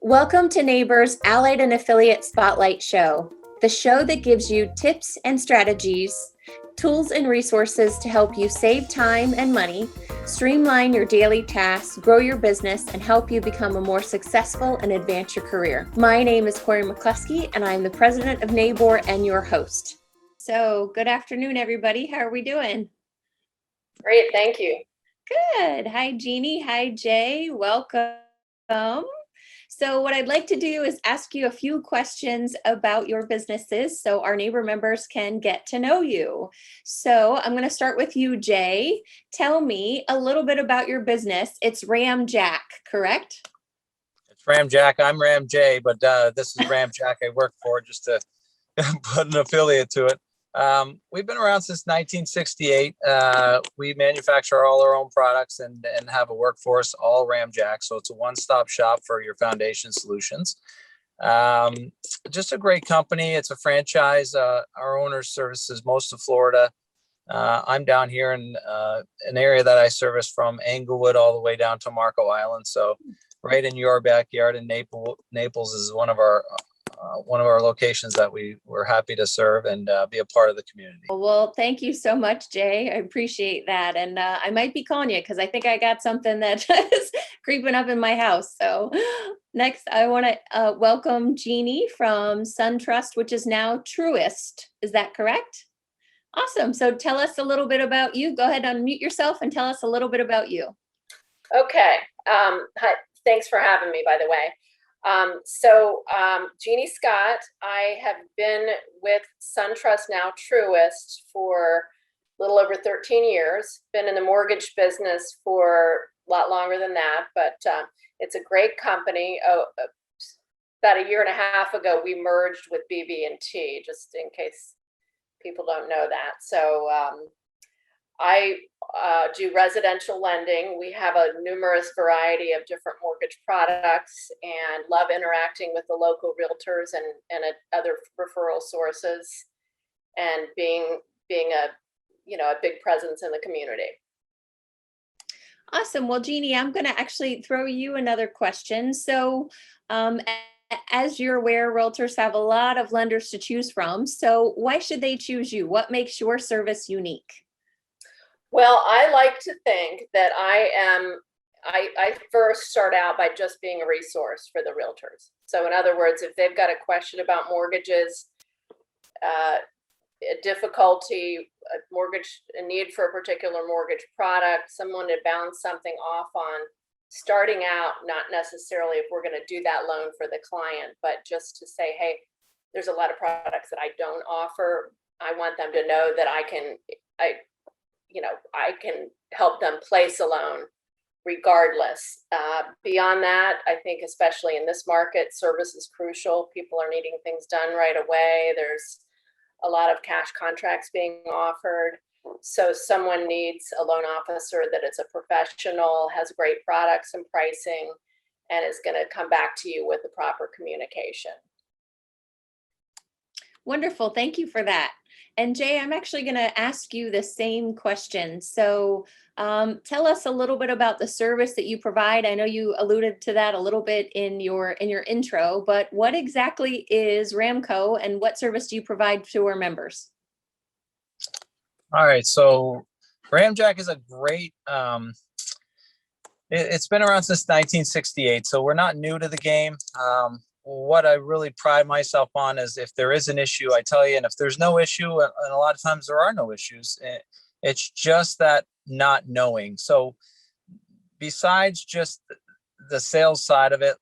Welcome to NABOR's Allied and Affiliate Spotlight Show, the show that gives you tips and strategies, tools and resources to help you save time and money, streamline your daily tasks, grow your business, and help you become a more successful and advance your career. My name is McCloskey, and I'm the president of NABOR and your host. So, good afternoon, everybody. How are we doing? Great, thank you. Good. Hi, Jeannie. Hi, Jay. Welcome. So what I'd like to do is ask you a few questions about your businesses so our NABOR members can get to know you. So I'm going to start with you, Jay. Tell me a little bit about your business. It's Ram Jack, correct? It's Ram Jack. I'm Ram Jay, but this is Ram Jack I work for, just to put an affiliate to it. We've been around since 1968. We manufacture all our own products and have a workforce, all Ram Jack. So it's a one-stop shop for your foundation solutions. Just a great company. It's a franchise. Our owner services most of Florida. I'm down here in an area that I service from Englewood all the way down to Marco Island. So right in your backyard in Naples is one of our locations that we're happy to serve and be a part of the community. Well, thank you so much, Jay. I appreciate that. And I might be calling you because I think I got something that is creeping up in my house. So next, I want to welcome Jeannie from Suntrust, which is now Truist. Is that correct? Awesome. So tell us a little bit about you. Go ahead, unmute yourself and tell us a little bit about you. Okay. Hi. Thanks for having me, by the way. Jeannie Scott, I have been with Suntrust, now Truist, for a little over 13 years, been in the mortgage business for a lot longer than that, but it's a great company. About a year and a half ago, we merged with BB&T, just in case people don't know that. So I do residential lending. We have a numerous variety of different mortgage products and love interacting with the local realtors and other referral sources and being a big presence in the community. Awesome. Well, Jeannie, I'm going to actually throw you another question. So as you're aware, realtors have a lot of lenders to choose from. So why should they choose you? What makes your service unique? Well, I like to think that I first start out by just being a resource for the realtors. So in other words, if they've got a question about mortgages, a difficulty, a need for a particular mortgage product, someone to bounce something off on, starting out, not necessarily if we're going to do that loan for the client, but just to say, hey, there's a lot of products that I don't offer. I want them to know that I can help them place a loan regardless. Beyond that, I think especially in this market, service is crucial. People are needing things done right away. There's a lot of cash contracts being offered. So someone needs a loan officer that is a professional, has great products and pricing, and is going to come back to you with the proper communication. Wonderful. Thank you for that. And Jay, I'm actually going to ask you the same question. So tell us a little bit about the service that you provide. I know you alluded to that a little bit in your intro, but what exactly is Ramco and what service do you provide to our members? All right. So Ram Jack is a great, it's been around since 1968. So we're not new to the game. What I really pride myself on is if there is an issue, I tell you, and if there's no issue, and a lot of times there are no issues, it's just that not knowing. So besides just the sales side of it,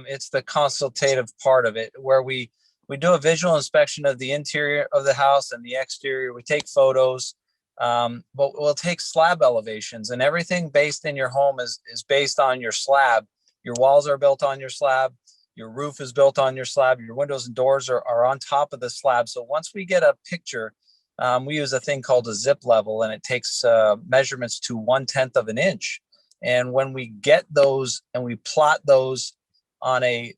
it's the consultative part of it where we do a visual inspection of the interior of the house and the exterior. We take photos, but we'll take slab elevations, and everything based in your home is based on your slab. Your walls are built on your slab. Your roof is built on your slab. Your windows and doors are on top of the slab. So once we get a picture, we use a thing called a zip level, and it takes measurements to 1/10 of an inch. And when we get those and we plot those on a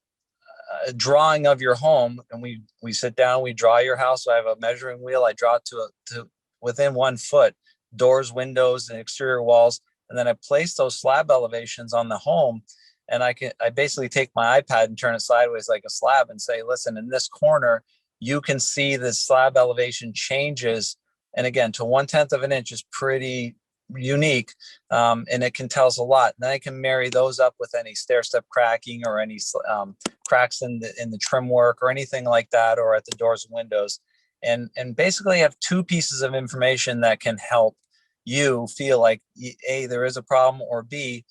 drawing of your home, and we sit down, we draw your house. So I have a measuring wheel. I draw it to within 1 foot, doors, windows, and exterior walls. And then I place those slab elevations on the home. And I basically take my iPad and turn it sideways like a slab and say, listen, in this corner, you can see the slab elevation changes. And again, to 1/10 of an inch is pretty unique. And it can tell us a lot. And then I can marry those up with any stair step cracking or any cracks in the trim work or anything like that, or at the doors and windows. And basically have two pieces of information that can help you feel like A, there is a problem, or B,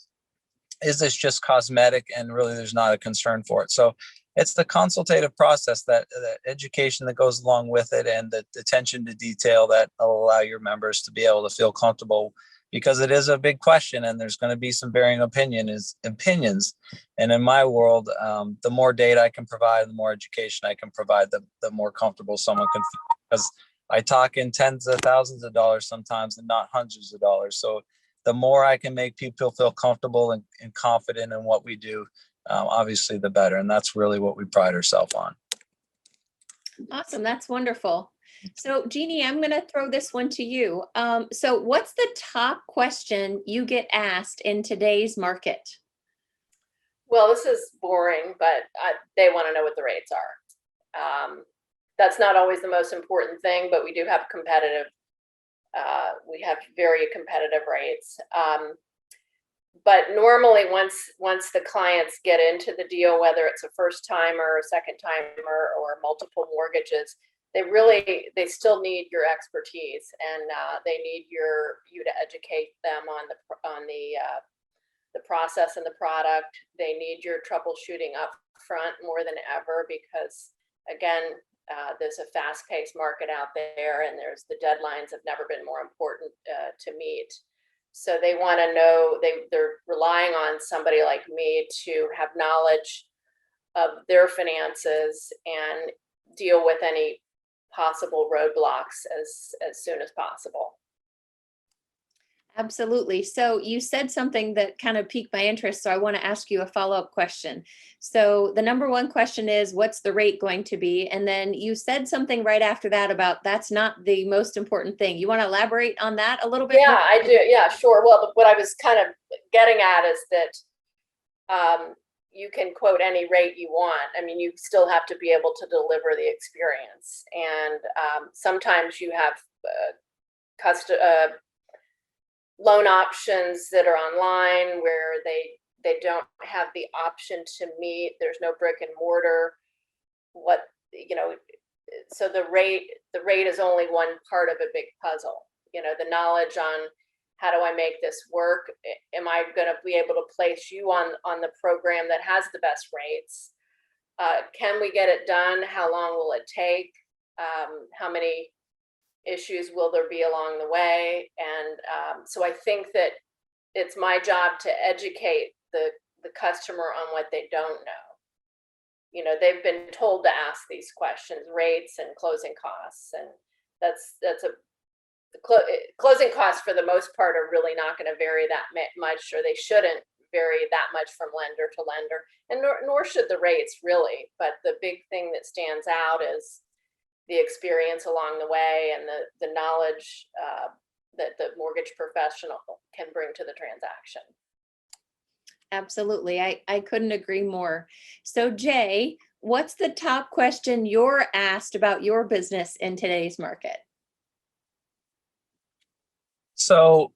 is this just cosmetic and really there's not a concern for it. So it's the consultative process, that education that goes along with it, and the attention to detail that will allow your members to be able to feel comfortable, because it is a big question and there's going to be some varying opinions. And in my world, the more data I can provide, the more education I can provide, the more comfortable someone can feel, because I talk in tens of thousands of dollars sometimes and not hundreds of dollars. So the more I can make people feel comfortable and confident in what we do, obviously the better. And that's really what we pride ourselves on. Awesome. That's wonderful. So Jeannie, I'm going to throw this one to you. So what's the top question you get asked in today's market? Well, this is boring, but they want to know what the rates are. That's not always the most important thing, but we do have we have very competitive rates. But normally once the clients get into the deal, whether it's a first timer, a second timer, or multiple mortgages, they still need your expertise, and they need you to educate them on the process and the product. They need your troubleshooting up front more than ever, because again, there's a fast-paced market out there, and the deadlines have never been more important to meet. So they want to know, they're relying on somebody like me to have knowledge of their finances and deal with any possible roadblocks as soon as possible. Absolutely. So you said something that kind of piqued my interest. So I want to ask you a follow-up question. So the number one question is, what's the rate going to be? And then you said something right after that about that's not the most important thing. You want to elaborate on that a little bit? Yeah, more? I do. Yeah, sure. Well, what I was kind of getting at is that you can quote any rate you want. I mean, you still have to be able to deliver the experience. And sometimes you have loan options that are online where they don't have the option to meet. There's no brick and mortar. So the rate is only one part of a big puzzle. The knowledge on how do I make this work? Am I going to be able to place you on the program that has the best rates? Can we get it done? How long will it take? How many issues will there be along the way? And so I think that it's my job to educate the customer on what they don't know. They've been told to ask these questions, rates and closing costs, and closing costs for the most part are really not going to vary that much, or they shouldn't vary that much from lender to lender, and nor should the rates really. But the big thing that stands out is the experience along the way and the knowledge that the mortgage professional can bring to the transaction. Absolutely. I couldn't agree more. So Jay, what's the top question you're asked about your business in today's market? So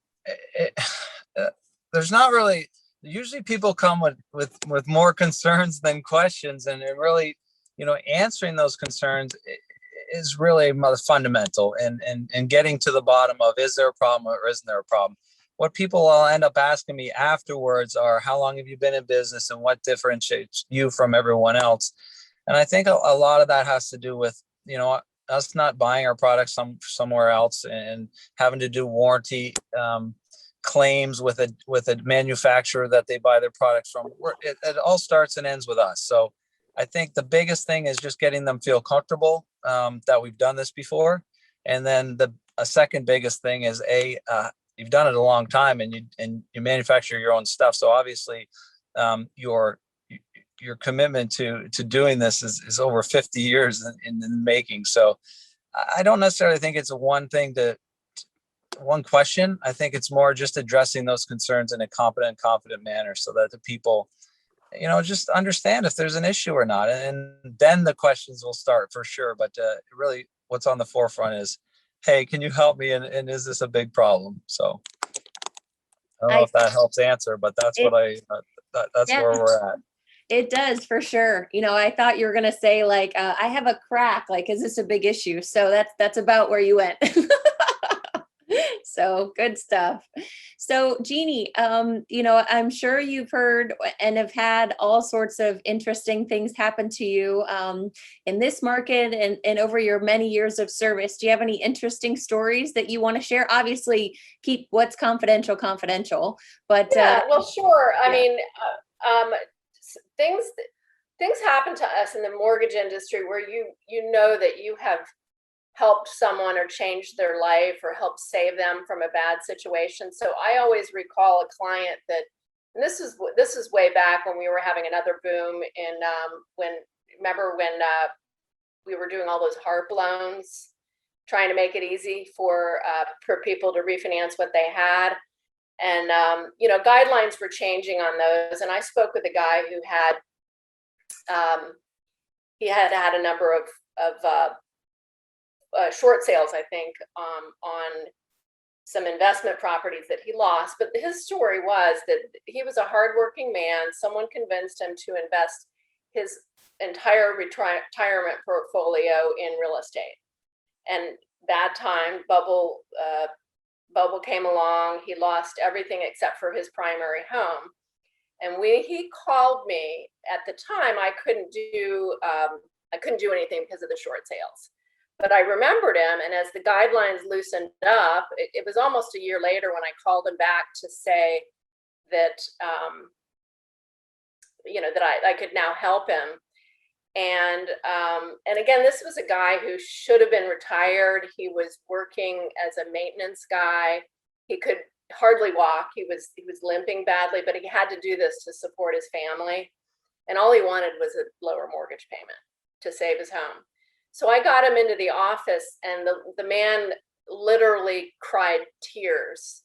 there's not really, usually people come with more concerns than questions, and it really, answering those concerns is really fundamental, and getting to the bottom of, is there a problem or isn't there a problem? What people will end up asking me afterwards are, how long have you been in business and what differentiates you from everyone else? And I think a lot of that has to do with, us not buying our products somewhere else and having to do warranty claims with a manufacturer that they buy their products from. It all starts and ends with us. So I think the biggest thing is just getting them feel comfortable that we've done this before. And then a second biggest thing is you've done it a long time, and you manufacture your own stuff. So obviously your commitment to doing this is over 50 years in the making. So I don't necessarily think it's one question. I think it's more just addressing those concerns in a confident manner, so that the people just understand if there's an issue or not. And then the questions will start for sure. But really what's on the forefront is, hey, can you help me? And is this a big problem? So I don't know if that helps answer, but that's that's yeah, where we're at. It does for sure. I thought you were going to say like, I have a crack, like, is this a big issue? So that's about where you went. So good stuff. So Jeannie, I'm sure you've heard and have had all sorts of interesting things happen to you in this market and over your many years of service. Do you have any interesting stories that you want to share? Obviously, keep what's confidential, but yeah, well, sure. I mean, things happen to us in the mortgage industry where you know that you have helped someone or changed their life or helped save them from a bad situation. So I always recall a client that, and this is way back when we were having another boom in when we were doing all those HARP loans, trying to make it easy for people to refinance what they had. And guidelines were changing on those. And I spoke with a guy who had had a number of short sales, I think, on some investment properties that he lost. But his story was that he was a hardworking man. Someone convinced him to invest his entire retirement portfolio in real estate. And that time, bubble came along. He lost everything except for his primary home. And when he called me at the time, I couldn't do anything because of the short sales. But I remembered him, and as the guidelines loosened up, it was almost a year later when I called him back to say that, that I could now help him. And again, this was a guy who should have been retired. He was working as a maintenance guy. He could hardly walk. He was limping badly, but he had to do this to support his family. And all he wanted was a lower mortgage payment to save his home. So I got him into the office, and the man literally cried tears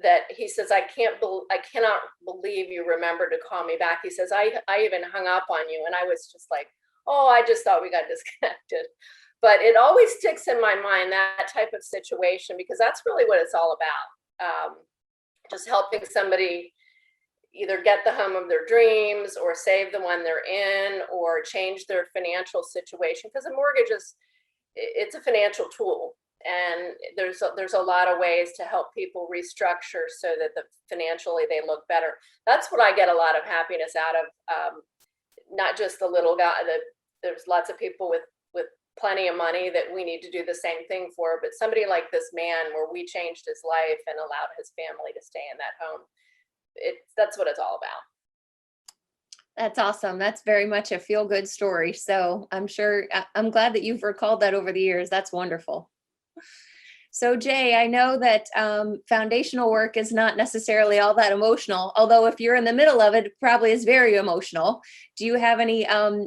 that he says, I cannot believe you remembered to call me back. He says, I even hung up on you. And I was just like, oh, I just thought we got disconnected. But it always sticks in my mind, that type of situation, because that's really what it's all about. Just helping somebody either get the home of their dreams or save the one they're in or change their financial situation, because a mortgage it's a financial tool, and there's a lot of ways to help people restructure so that financially they look better. That's what I get a lot of happiness out of, not just the little guy. There's lots of people with plenty of money that we need to do the same thing for, but somebody like this man where we changed his life and allowed his family to stay in that home. That's what it's all about. That's awesome. That's very much a feel-good story. So I'm glad that you've recalled that over the years. That's wonderful. So Jay, I know that foundational work is not necessarily all that emotional, although if you're in the middle of it, it probably is very emotional. Do you have any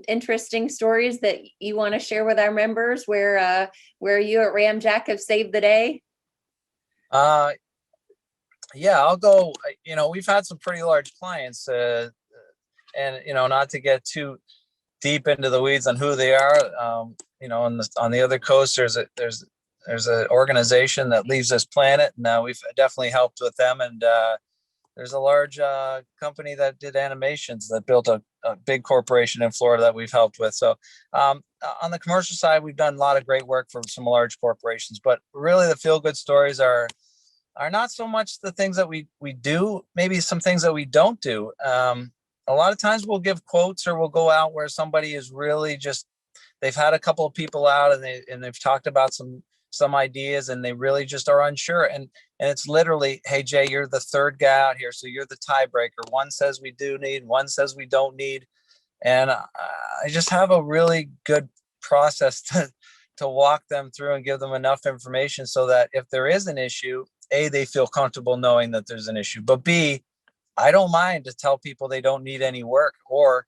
interesting stories that you want to share with our members where you at Ramjack have saved the day? Yeah, I'll go. We've had some pretty large clients, and not to get too deep into the weeds on who they are. On the other coast, there's an organization that leaves this planet, and we've definitely helped with them. And there's a large company that did animations that built a big corporation in Florida that we've helped with. So on the commercial side, we've done a lot of great work for some large corporations. But really, the feel-good stories are not so much the things that we do, maybe some things that we don't do. A lot of times we'll give quotes, or we'll go out where somebody is really just, they've had a couple of people out and they've talked about some ideas, and they really just are unsure. And it's literally, hey, Jay, you're the third guy out here, so you're the tiebreaker. One says we do need, one says we don't need. And I just have a really good process to walk them through and give them enough information so that if there is an issue, A, they feel comfortable knowing that there's an issue, but B, I don't mind to tell people they don't need any work, or,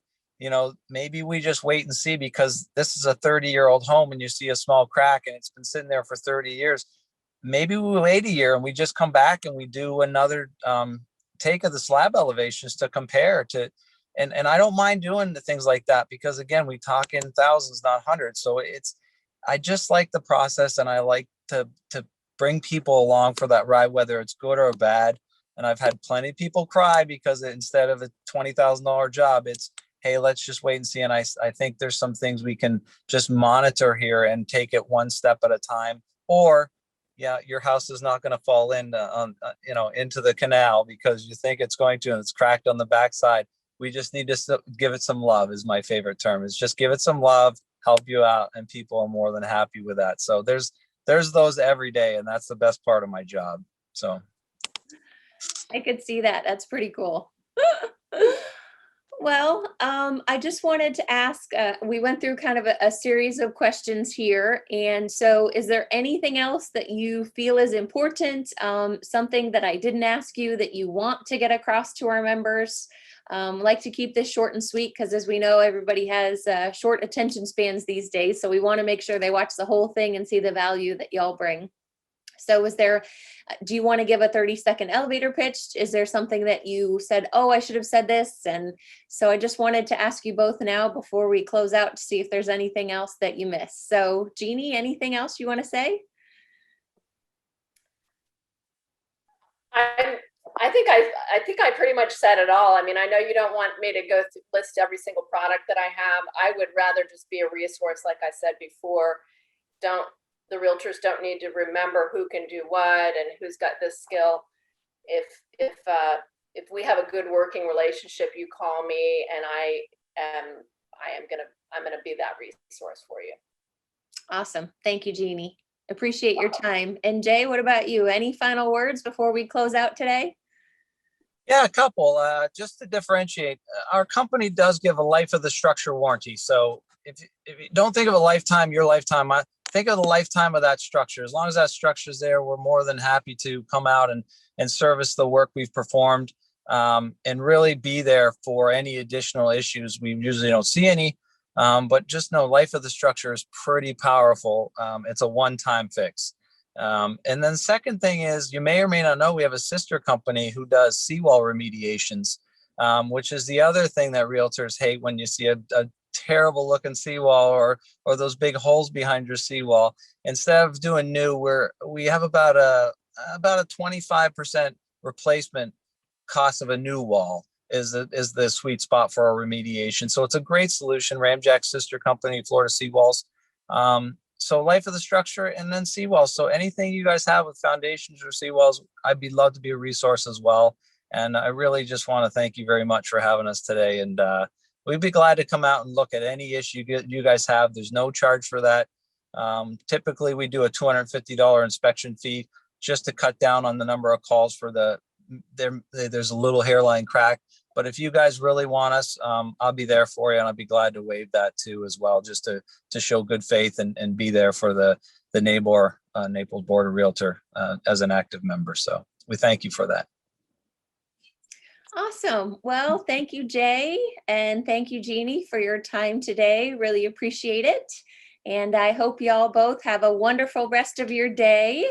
maybe we just wait and see, because this is a 30-year-old home and you see a small crack and it's been sitting there for 30 years. Maybe we wait a year and we just come back and we do another take of the slab elevations to compare to And I don't mind doing the things like that because again, we talk in thousands, not hundreds. So I just like the process, and I like to bring people along for that ride, whether it's good or bad. And I've had plenty of people cry because instead of a $20,000 job, it's, hey, let's just wait and see. And I think there's some things we can just monitor here and take it one step at a time. Or, yeah, your house is not going to fall into the canal because you think it's going to, and it's cracked on the backside. We just need to give it some love is my favorite term. Is just give it some love, help you out, and people are more than happy with that. So there's those every day, and that's the best part of my job. So I could see that. That's pretty cool. Well, I just wanted to ask, we went through kind of a series of questions here. And so is there anything else that you feel is important? Something that I didn't ask you that you want to get across to our members? Like to keep this short and sweet because as we know, everybody has short attention spans these days. So we want to make sure they watch the whole thing and see the value that y'all bring. So do you want to give a 30-second elevator pitch? Is there something that you said, oh, I should have said this? And so I just wanted to ask you both now before we close out to see if there's anything else that you missed. So Jeannie, anything else you want to say? I think I pretty much said it all. I mean, I know you don't want me to go list every single product that I have. I would rather just be a resource, like I said before. The realtors don't need to remember who can do what and who's got this skill. If we have a good working relationship, you call me and I'm gonna be that resource for you. Awesome. Thank you, Jeannie. Appreciate your time. And Jay, what about you? Any final words before we close out today? Yeah, a couple. Just to differentiate, our company does give a life of the structure warranty. So if you don't think of a lifetime, your lifetime, think of the lifetime of that structure. As long as that structure is there, we're more than happy to come out and service the work we've performed and really be there for any additional issues. We usually don't see any, but just know life of the structure is pretty powerful. It's a one-time fix. And then second thing is, you may or may not know, we have a sister company who does seawall remediations, which is the other thing that realtors hate when you see a terrible looking seawall or those big holes behind your seawall. Instead of doing new, we have about a 25% replacement cost of a new wall is the sweet spot for our remediation. So it's a great solution. Ramjack's sister company, Florida Seawalls. So life of the structure and then seawalls. So anything you guys have with foundations or seawalls, I'd love to be a resource as well. And I really just want to thank you very much for having us today. And we'd be glad to come out and look at any issue you guys have. There's no charge for that. Typically, we do a $250 inspection fee just to cut down on the number of calls for there's a little hairline crack. But if you guys really want us, I'll be there for you, and I'll be glad to waive that too as well, just to show good faith and be there for the NABOR Naples Board of Realtor as an active member. So we thank you for that. Awesome. Well, thank you, Jay, and thank you, Jeannie, for your time today. Really appreciate it. And I hope y'all both have a wonderful rest of your day.